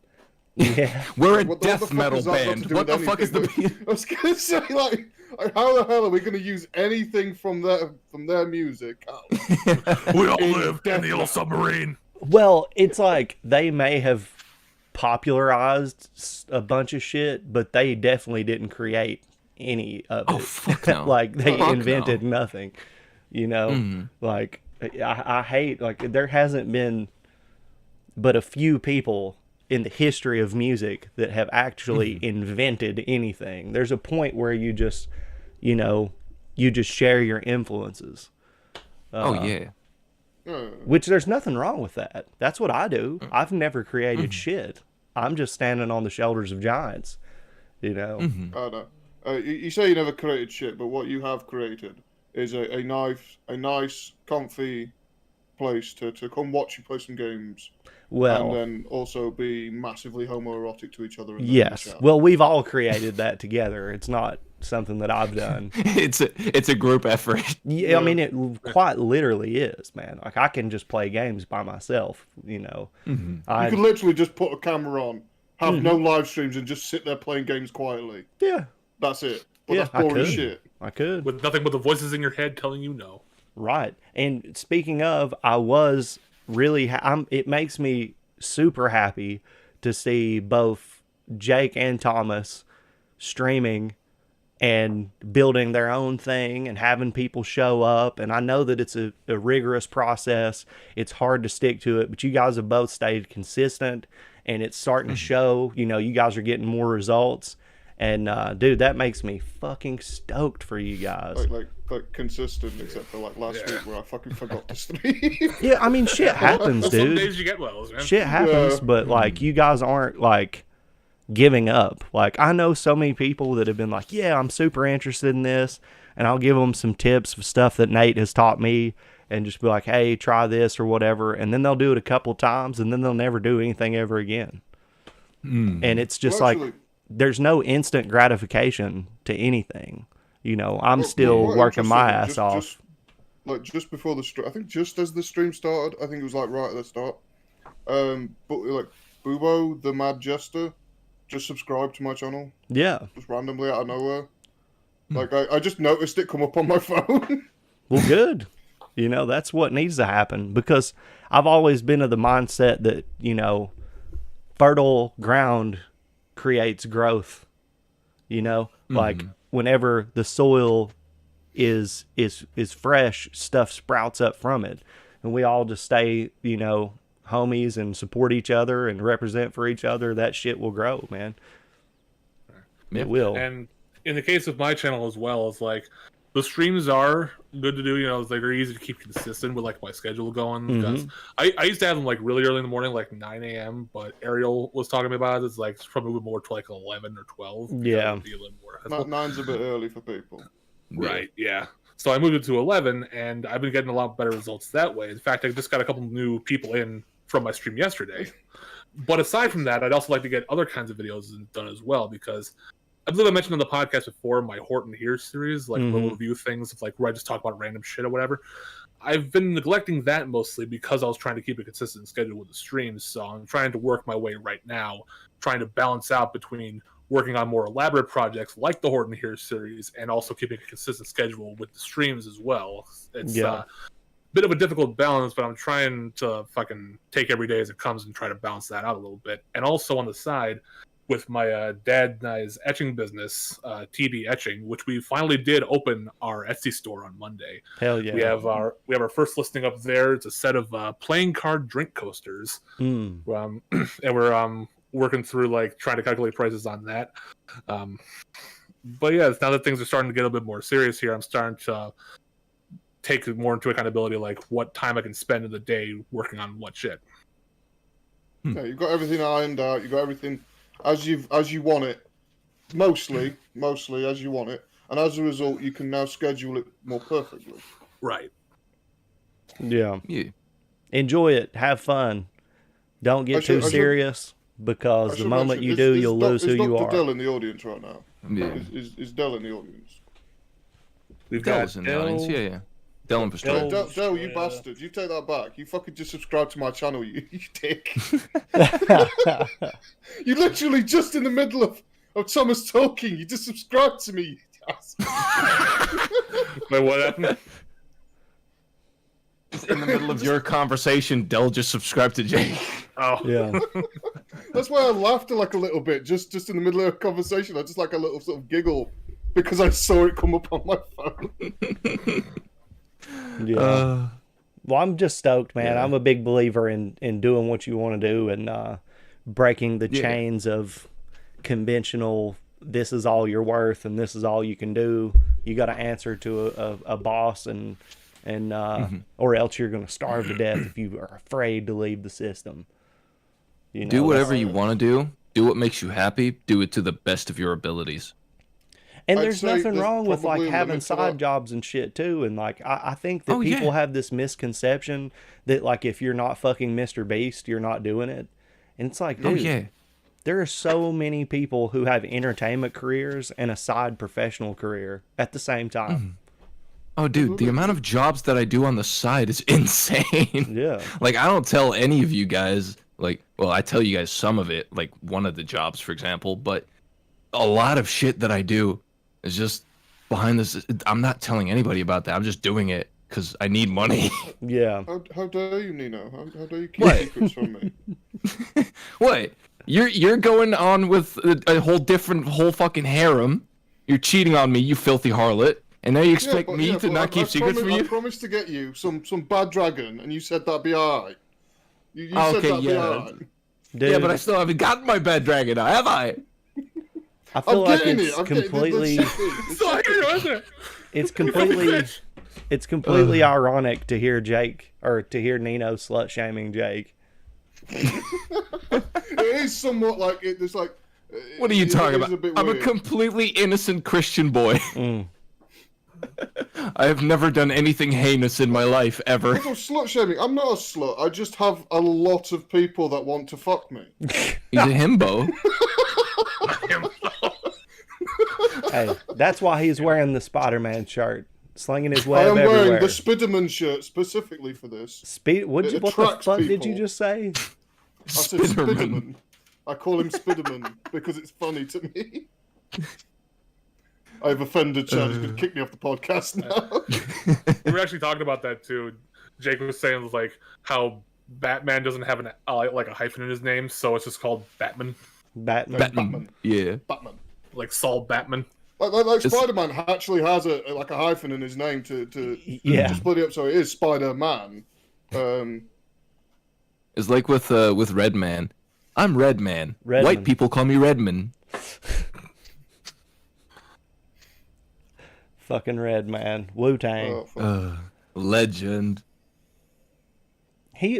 Yeah. We're a What death the fuck metal has that got to band. do What with the fuck is the anything? Beatles? I was gonna say, like, how the hell are we gonna use anything from their music? We all In live in death the old metal. submarine. Well, it's like they may have popularized a bunch of shit, but they definitely didn't create any of Oh it. fuck no. Like they Fuck invented no. nothing. You know, Mhm. like I hate like there hasn't been but a few people in the history of music that have actually invented anything. There's a point where you just, you know, you just share your influences. Oh yeah. Which there's nothing wrong with that. That's what I do. I've never created shit. I'm just standing on the shoulders of giants, you know. I know. You say you never created shit, but what you have created is a nice, comfy place to come watch you play some games, and Well, then also be massively homoerotic to each other in the yes. chat. Well, we've all created that together. It's not something that I've done. It's a group effort. Yeah, I mean, it quite literally is, man. Like, I can just play games by myself, you know. You could literally just put a camera on, have no live streams, and just sit there playing games quietly. Yeah. That's it. But Yeah, that's boring I as could. shit. I could. With nothing but the voices in your head telling you no. Right. And speaking of, I was really, it makes me super happy to see both Jake and Thomas streaming and building their own thing and having people show up. And I know that it's a rigorous process. It's hard to stick to it, but you guys have both stayed consistent and it's starting to show. You know, you guys are getting more results. And dude, that makes me fucking stoked for you guys. Like consistent, except for like last week where I fucking forgot to stream. Yeah, I mean, shit happens, Well, some dude. days you get wells, man. Shit happens, Yeah. but like you guys aren't like giving up. Like I know so many people that have been like, yeah, I'm super interested in this, and I'll give them some tips of stuff that Nate has taught me, and just be like, hey, try this or whatever, and then they'll do it a couple times, and then they'll never do anything ever again. And it's just Well, like actually- there's no instant gratification to anything. You know, I'm Well, still what working my interesting, ass just- off. just before the stream, I think just as the stream started, I think it was like right at the start. But like Bubo, the Mad Jester, just subscribed to my channel, Yeah. just randomly out of nowhere. Like I just noticed it come up on my phone. Well, good. You know, that's what needs to happen because I've always been of the mindset that, you know, fertile ground creates growth. You know, like whenever the soil is fresh, stuff sprouts up from it. And we all just stay, you know, homies and support each other and represent for each other. That shit will grow, man. It will. And in the case of my channel as well, it's like the streams are good to do. You know, they're easy to keep consistent with like my schedule going. Because I used to have them like really early in the morning, like 9 a.m. But Ariel was talking to me about it. It's like probably moving more to like 11 or 12. Yeah. It would be a little more. Nine's a bit early for people. Right. Yeah. So I moved it to 11, and I've been getting a lot better results that way. In fact, I just got a couple new people in from my stream yesterday. But aside from that, I'd also like to get other kinds of videos done as well, because I believe I mentioned on the podcast before my Horton Here series, like little review things, of like where I just talk about random shit or whatever. I've been neglecting that mostly because I was trying to keep a consistent schedule with the streams. So I'm trying to work my way right now, trying to balance out between working on more elaborate projects like the Horton Here series and also keeping a consistent schedule with the streams as well. It's a bit of a difficult balance, but I'm trying to fucking take every day as it comes and try to balance that out a little bit. And also on the side, with my dad and I's etching business, TB Etching, which we finally did open our Etsy store on Monday. Hell yeah. We have our first listing up there. It's a set of playing card drink coasters, and we're working through like trying to calculate prices on that. But yeah, now that things are starting to get a bit more serious here, I'm starting to take more into accountability, like what time I can spend in the day working on what shit. Yeah, you've got everything ironed out. You've got everything as you want it, mostly as you want it, and as a result, you can now schedule it more perfectly. Right. Yeah. Yeah. Enjoy it. Have fun. Don't get too serious because the moment you do, you'll lose who you are. Is Dell in the audience right now? Yeah. Is Dell in the audience? We've Dell's got in the audience. Yeah. Dell and Pastrana. Dell, you bastard! You take that back. You fucking just subscribe to my channel, you dick. You literally just in the middle of Thomas talking. You just subscribed to me. Wait, what happened? In the middle of your conversation, Dell just subscribed to Jake. Oh, Yeah. That's why I laughed like a little bit, just in the middle of a conversation. I just like a little sort of giggle because I saw it come up on my phone. Yeah. Well, I'm just stoked, man. Yeah. I'm a big believer in doing what you want to do and breaking the chains of conventional. This is all you're worth, and this is all you can do. You got to answer to a boss, and or else you're going to starve to death if you are afraid to leave the system. You know, Do whatever you want to do. Do what makes you happy. Do it to the best of your abilities. And I'd there's say nothing there's wrong with like probably a having limit to side that. jobs and shit too. And like I think that Oh, people yeah. have this misconception that like if you're not fucking Mr. Beast, you're not doing it. And it's like, dude, Oh yeah. there are so many people who have entertainment careers and a side professional career at the same time. Oh, dude, the amount of jobs that I do on the side is insane. Yeah. Like, I don't tell any of you guys, like, well, I tell you guys some of it, like one of the jobs, for example, but a lot of shit that I do is just behind this. I'm not telling anybody about that. I'm just doing it because I need money. Yeah. How dare you, Nino? How dare you keep What? secrets from me? What? You're going on with a whole fucking harem. You're cheating on me, you filthy harlot. And now you expect me to not keep secrets from I you? promised to get you some bad dragon, and you said that'd be alright. You Okay, said that'd be yeah. alright. Dude, Yeah, but I still haven't gotten my bad dragon now, have I? I feel like getting it's it. I'm completely it's it's completely ironic to hear Jake or to hear Nino slut shaming Jake. It is somewhat like it. There's like. What are you talking about? I'm a weird. completely innocent Christian boy. Mm. I have never done anything heinous in my life, ever. Also, slut shaming. I'm not a slut. I just have a lot of people that want to fuck me. He's a himbo. Hey, that's why he's wearing the Spider-Man shirt, slinging his I web am everywhere. wearing the Spiderman shirt specifically for this. What It the attracts fuck did you people. just say? I said Spiderman. Spiderman. I call him Spiderman because it's funny to me. I've offended Chad. He's going to kick me off the podcast now. We were actually talking about that too. Jake was saying like how Batman doesn't have an like a hyphen in his name, so it's just called Batman, Batman. Batman. Yeah. Batman. like Saul Batman. Like Spider-Man actually has a hyphen in his name to Yeah. split it up, so it is Spider-Man. It's like with Redman. I'm Redman. Redman. White people call me Redman. Fucking Red Man. Wu-Tang. Oh, fuck. Legend.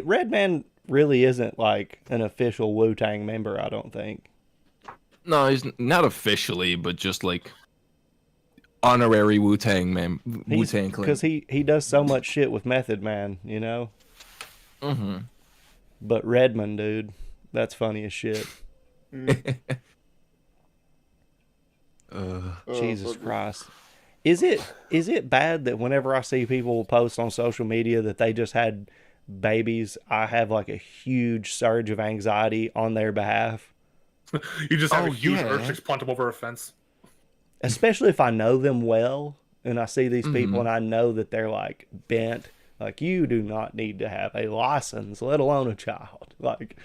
Redman really isn't like an official Wu-Tang member, I don't think. No, he's not officially, but just like honorary Wu-Tang Wu-Tang clan. Because he does so much shit with Method Man, you know? Mm-hmm. But Redman, dude, that's funny as shit. Jesus fuck. Christ. Is it bad that whenever I see people post on social media that they just had babies, I have like a huge surge of anxiety on their behalf? You just have Oh, a huge yeah. urge to just punt him over a fence. Especially if I know them well and I see these people and I know that they're like bent. Like, you do not need to have a license, let alone a child. Like,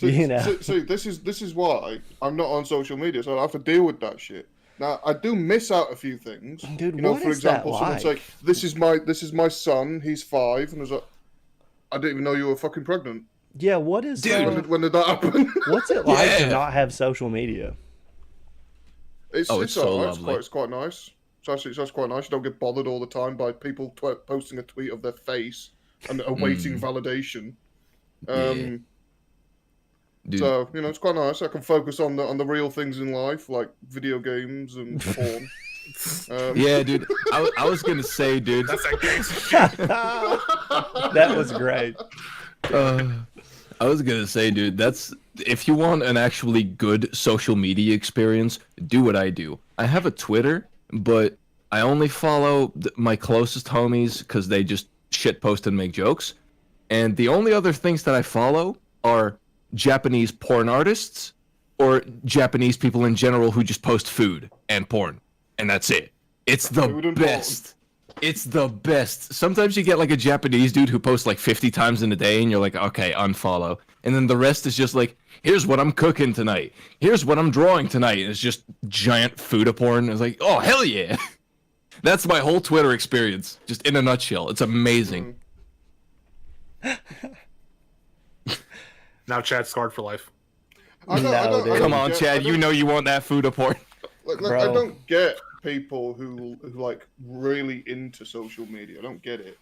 you know. So this is why I'm not on social media, so I have to deal with that shit. Now I do miss out a few things. Dude, you know, what for is that example, someone like? say, "This is my son. He's 5," and I was like, "I didn't even know you were fucking pregnant." Yeah, what is When did that happen? what's it like to Yeah. not have social media? It's Oh, it's so alright. lovely. It's quite nice. It's quite nice. You don't get bothered all the time by people posting a tweet of their face and awaiting validation. Dude, So it's quite nice. I can focus on the real things in life, like video games and porn. yeah, dude. I was gonna say, dude. That's that gangster shit. That was great. I was gonna say, dude. That's if you want an actually good social media experience, do what I do. I have a Twitter, but I only follow my closest homies because they just shit post and make jokes. And the only other things that I follow are Japanese porn artists or Japanese people in general who just post food and porn. And that's it. It's the Food and porn. best. It's the best. Sometimes you get like a Japanese dude who posts like 50 times in a day, and you're like, okay, unfollow. And then the rest is just like, here's what I'm cooking tonight. Here's what I'm drawing tonight. And it's just giant food porn. It's like, oh, hell yeah. That's my whole Twitter experience, just in a nutshell. It's amazing. Now Chad's scarred for life. I don't Come on, get- Chad. You know you want that food porn. Like, Bro. I don't get people who like really into social media. I don't get it.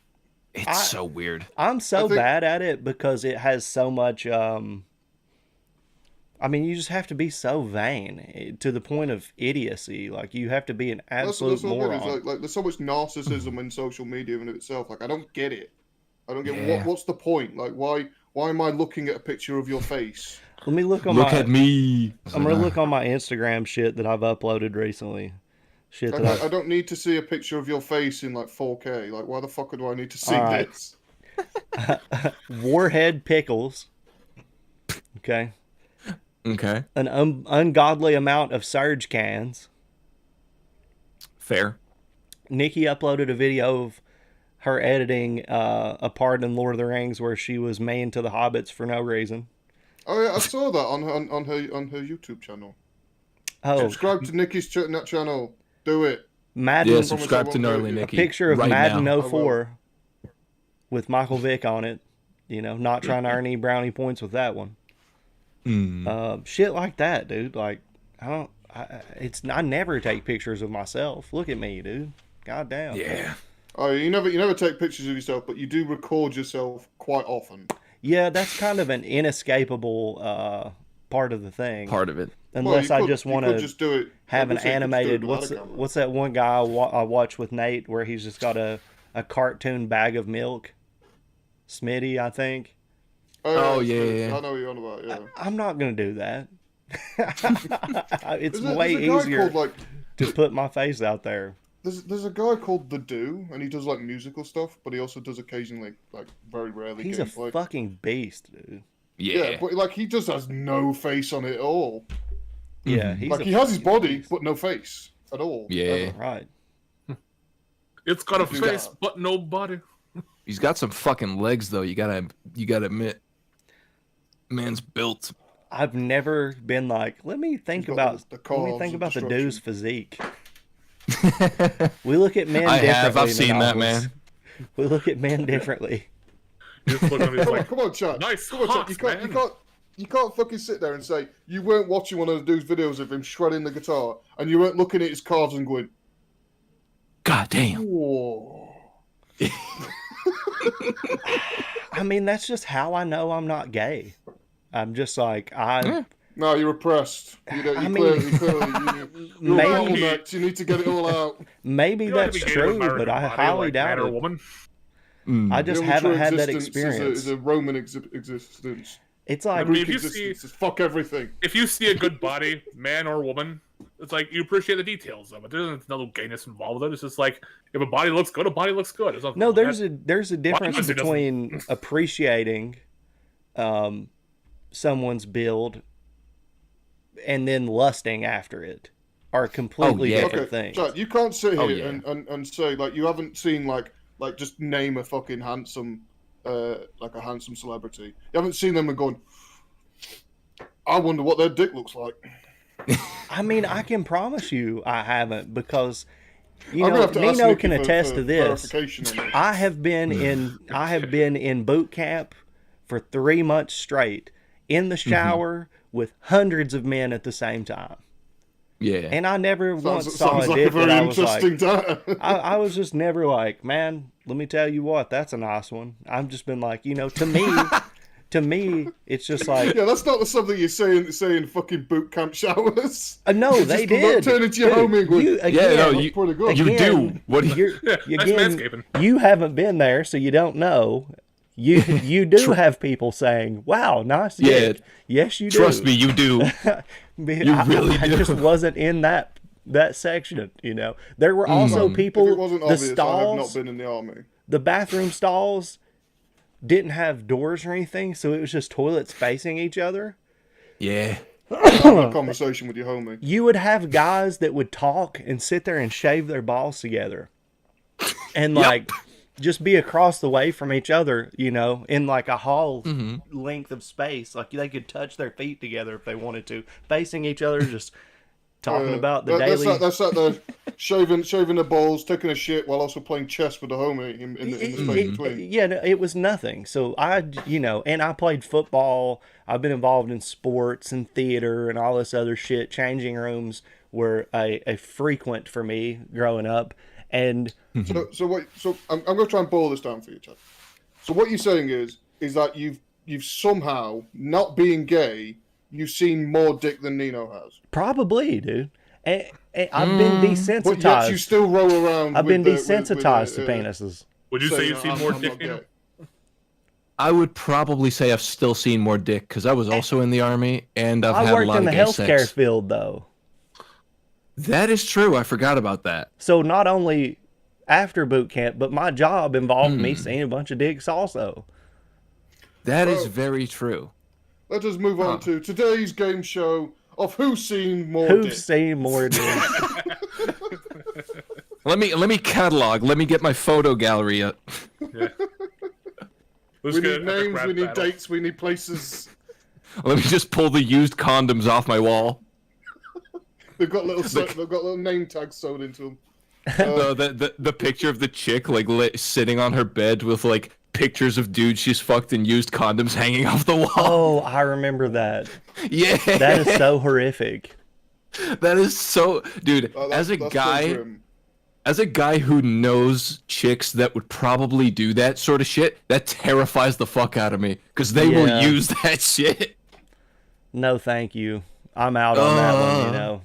It's so weird. I'm so I think- bad at it because it has so much. I mean, you just have to be so vain to the point of idiocy. Like you have to be an absolute That's what I mean. moron. It's like there's so much narcissism in social media in itself. Like I don't get it. I don't get Yeah. what's the point. Like why am I looking at a picture of your face? Let me look on Look my. at me. I'm gonna look on my Instagram shit that I've uploaded recently. Shit Like, that I don't need to see a picture of your face in like 4K. Like why the fuck do I need to see All right. this? Warhead Pickles. Okay. Okay. An ungodly amount of Surge cans. Fair. Nikki uploaded a video of her editing a part in Lord of the Rings where she was mean to the hobbits for no reason. Oh yeah, I saw that on her YouTube channel. Oh, Subscribe to Nikki's channel. Do it. Madden, Yeah, Promise I subscribe to won't Gnarly do it. a Nikki. picture of right Madden now. 04 with Michael Vick on it. You know, not trying to earn any brownie points with that one. Shit like that, dude. Like, I never take pictures of myself. Look at me, dude. God damn. Yeah. Oh, you never take pictures of yourself, but you do record yourself quite often. Yeah, that's kind of an inescapable part of the thing. Part of it. Unless Well, you I just could want just do it. have an like I said, you could just do it animated. without What's a camera. what's that one guy I watch with Nate where he's just got a cartoon bag of milk? Smitty, I think. Oh, yeah. I know what you're on about. Yeah. I'm not gonna do that. It's There's way a guy easier called like to put my face out there. there's a guy called The Do, and he does like musical stuff, but he also does occasionally like very rarely He's a gameplay. fucking beast, dude. Yeah, but like he just has no face on it at all. Yeah, he's Like a he has his fucking body, beast. but no face at all. Yeah. ever. Right. It's got a Do face, that. but no body. He's got some fucking legs though. You gotta admit. Man's built. I've never been like, let me think He's got about the let me calves think of about the destruction. dude's physique. We look at men I differently. have. I've in the seen that, novels. man. We look at men differently. You just look at him, he's Come on, like, come on, Chad. nice Come on, Chad. hawks, You can't fucking sit there and say you weren't watching one of the dude's videos of him shredding the guitar, and you weren't looking at his calves and going, God damn. "Whoa." I mean, that's just how I know I'm not gay. I'm just like No, you're oppressed. You I clearly, mean, you're maybe- bottlenecked. You need to get it all out. maybe you don't have that's to be gay with true, American but I body, highly like doubt man or it. woman. I just The only haven't true had that existence experience. Is a Roman existence. It's like, mean, if Greek you see- existence is fuck everything. If you see a good body, man or woman, it's like you appreciate the details of it. There's no gayness involved with it. It's just like if a body looks good, a body looks good. It's nothing no, wrong with there's a difference does it doesn't? between appreciating someone's build and then lusting after it are completely yeah. different Okay, things. Chad, you can't sit here Oh, yeah. and say like you haven't seen like just name a fucking handsome like a handsome celebrity. You haven't seen them and gone, I wonder what their dick looks like. I mean, I can promise you I haven't because you I'm gonna know have to ask Nino Nikki can for attest to this. verification on this. I have been in boot camp for 3 months straight in the shower with hundreds of men at the same time. Yeah. And I never once Sounds saw a like a dick that very I was like, interesting time. I was just never like, man, let me tell you what, that's a nice one. I've just been like, you know, to me, it's just like, Yeah, that's not something you say in fucking boot camp showers. no, they Just did. turn into your Dude, homie and go, you, Yeah, again, no, That's pretty good. you again, do. What do you? nice manscaping. you haven't been there, so you don't know. You do have people saying, "Wow, nice Yeah. dick." Yes, you do. Trust me, you do. I really I do. just wasn't in that section. You know, there were also If people. it wasn't The obvious, I have not stalls, been in the army. the bathroom stalls, didn't have doors or anything, so it was just toilets facing each other. Yeah. Have a conversation with your homie. You would have guys that would talk and sit there and shave their balls together. and like just be across the way from each other, you know, in like a hall length of space. Like they could touch their feet together if they wanted to, facing each other, just talking about the daily. That's like the shaving the balls, taking a shit while also playing chess with the homie in the space between. Yeah, no, it was nothing. So you know, and I played football. I've been involved in sports and theater and all this other shit. Changing rooms were a frequent for me growing up. And so I'm going to try and boil this down for you, Chad. So what you're saying is that you've somehow, not being gay, you've seen more dick than Nino has. Probably, dude. And I've been desensitized. But yet you still roll around. I've been desensitized to penises. Would you say you've seen more dick? I would probably say I've still seen more dick because I was also in the army and I've had a lot of gay sex. I worked in the healthcare field, though. That is true. I forgot about that. So not only after boot camp, but my job involved me seeing a bunch of dicks also. That is very true. Let us move on to today's game show of who's seen more dick. Who's seen more dick? Let me catalog. Let me get my photo gallery up. Yeah. We need names, we need dates, we need places. Let me just pull the used condoms off my wall. They've got little name tags sewn into them. No, the picture of the chick like sitting on her bed with like pictures of dudes she's fucked and used condoms hanging off the wall. Oh, I remember that. Yeah, that is so horrific. That is so, dude. As a guy who knows chicks that would probably do that sort of shit, that terrifies the fuck out of me because they will use that shit. No, thank you. I'm out on that one. You know.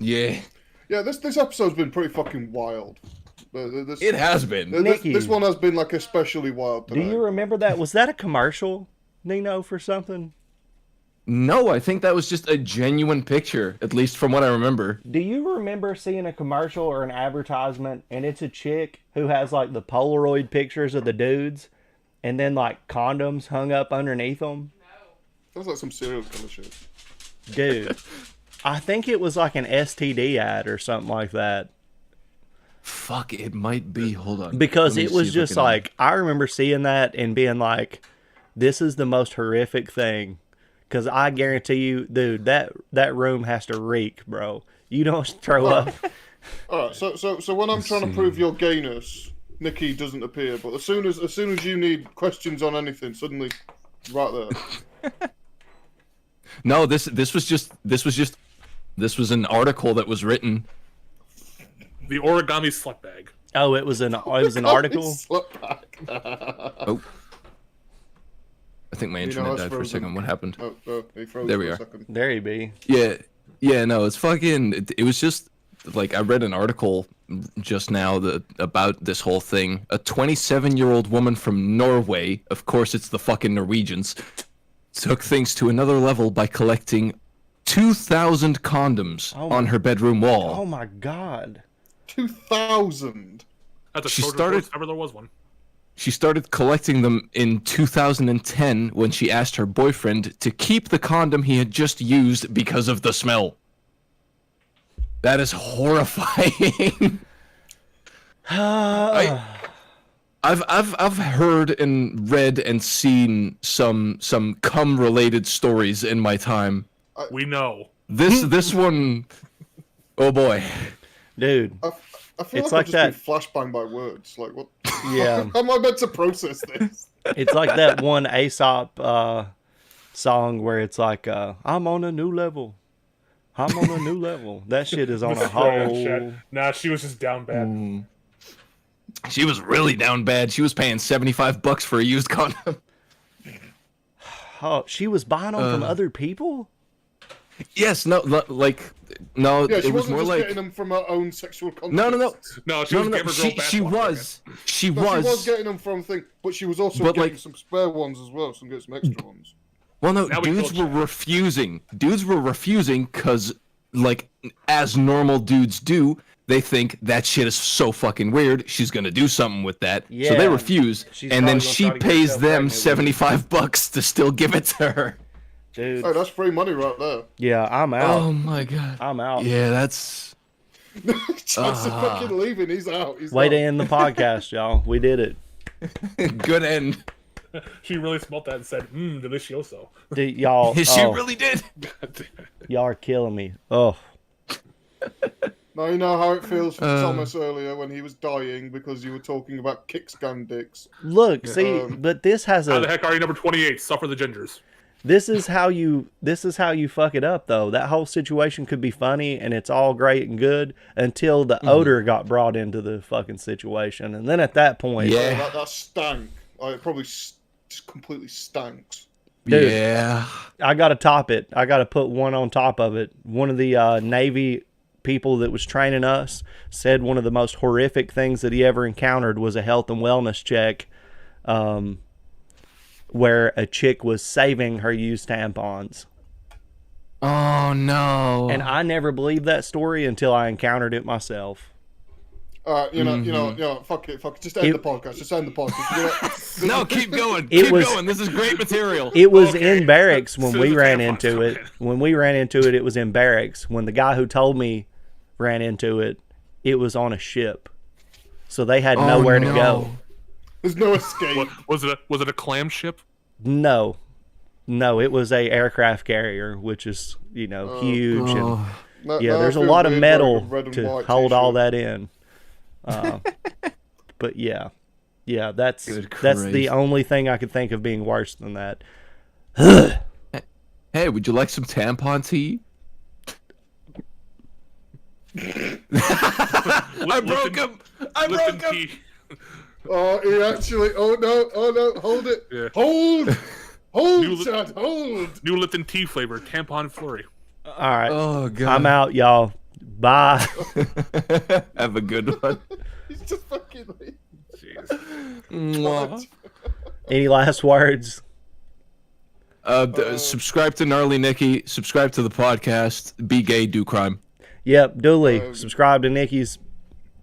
Yeah. Yeah, this episode's been pretty fucking wild. It has been. This one has been like especially wild today. Do you remember that? Was that a commercial, Nino, for something? No, I think that was just a genuine picture, at least from what I remember. Do you remember seeing a commercial or an advertisement, and it's a chick who has like the Polaroid pictures of the dudes, and then like condoms hung up underneath them? Sounds like some serial killer shit. Dude, I think it was like an STD ad or something like that. Fuck, it might be. Hold on. Because it was just like, I remember seeing that and being like, this is the most horrific thing. Because I guarantee you, dude, that room has to reek, bro. You don't throw up. Alright, so when I'm trying to prove your gayness, Nikki doesn't appear. But as soon as you need questions on anything, suddenly, right there. No, this was an article that was written. The origami slut bag. Oh, it was an article. Oh, I think my internet died for a second. What happened? He froze there we for are. a second. There he be. Yeah. No, it's fucking. It was just like I read an article just now about this whole thing. A 27-year-old woman from Norway, of course, it's the fucking Norwegians, took things to another level by collecting 2,000 condoms on her bedroom wall. Oh my god. 2,000. That's a shorter if ever there was one. She started collecting them in 2010 when she asked her boyfriend to keep the condom he had just used because of the smell. That is horrifying. I've heard and read and seen some cum related stories in my time. We know. This one, oh boy. Dude. I feel it's like like I've just that. been flashbanged by words. Like, what? Yeah. How am I meant to process this? It's like that one Aesop song where it's like, I'm on a new level. I'm on a new level. That shit is on a whole... Nah, she was just down bad. She was really down bad. She was paying $75 for a used condom. Oh, she was buying them from other people? Yes, no, like, no, Yeah, it was more like getting them from her own sexual context. No, she was getting them from thing, but she was also getting some spare ones as well, some extra ones. Well, no, dudes were refusing. Dudes were refusing because, like, as normal dudes do, they think that shit is so fucking weird. She's gonna do something with that, so they refuse, and then she pays them $75 to still give it to her. Dude. Hey, that's free money right there. Yeah, I'm out. Oh my god. I'm out. Yeah, that's John's fucking leaving. He's out. He's Way out. to end the podcast, y'all. We did it. Good end. She really smelled that and said, delicioso. Dude, y'all. She really did. Y'all are killing me. Oh. Now you know how it feels for Thomas earlier when he was dying because you were talking about kick-scan dicks. Look, see, but this has How the a. heck are you number 28? Suffer the gingers. This is how you fuck it up, though. That whole situation could be funny and it's all great and good until the odor got brought into the fucking situation, and then at that point, Yeah. That stank. It probably just completely stanks. Dude. Yeah. I gotta top it. I gotta put one on top of it. One of the Navy people that was training us said one of the most horrific things that he ever encountered was a health and wellness check, where a chick was saving her used tampons. Oh no. And I never believed that story until I encountered it myself. You know, fuck it. Just end the podcast. Just end the podcast. No, keep going. It Keep was- going. This is great material. It was Okay. in barracks when So we the ran tampons into come it. in. When we ran into it, it was in barracks. When the guy who told me ran into it, it was on a ship. So they had nowhere to go. There's no escape. What, was it a clam ship? No, it was a aircraft carrier, which is huge, and No, yeah, no, I there's a feel lot of weird metal wearing a red and to white hold all t-shirt. that in. But yeah, that's Good that's the Christ. only thing I could think of being worse than that. Hey, would you like some tampon tea? I broke him. I Lipton broke him. tea. Oh, he actually. Oh no! Hold it! Yeah. Hold! Hold, New- Chad! Hold! New Lipton tea flavor, tampon flurry. All right, Oh god. I'm out, y'all. Bye. Have a good one. He's just fucking. Jeez. Mwah. Any last words? Subscribe to Gnarly Nikki. Subscribe to the podcast. Be gay, do crime. Yep, Dooley. Subscribe to Nikki's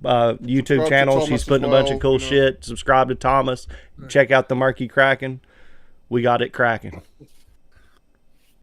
YouTube subscribe to channel. Thomas She's as putting a bunch of well, cool you know. shit. Subscribe to Thomas. Check out the Murky Kraken. We got it cracking.